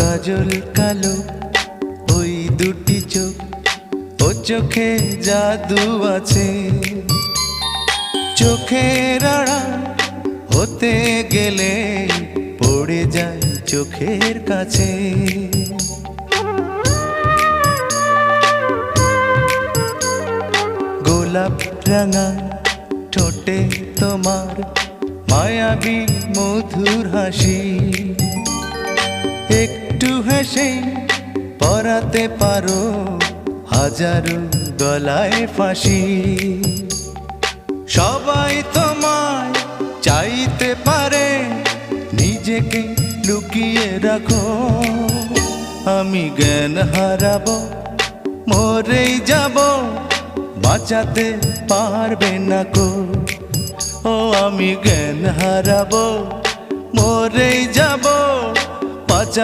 কাজল কালো ওই দুটি চোখ, ও চোখে জাদু আছে। চোখের আড়াল হতে গেলে পড়ে যায় চোখের কাছে। গোলাপ রাঙা ঠোঁটে তোমার মায়াবী মধুর হাসি, একটু হেসে পরাতে পারো হাজারো গলায় ফাঁসি। সবাই তোমায় চাইতে পারে, নিজেকে লুকিয়ে রাখো। আমি জ্ঞান হারাবো, মরেই যাব, বাঁচাতে পারবে না কো। ও আমি জ্ঞান হারাবো, মরেই যাব,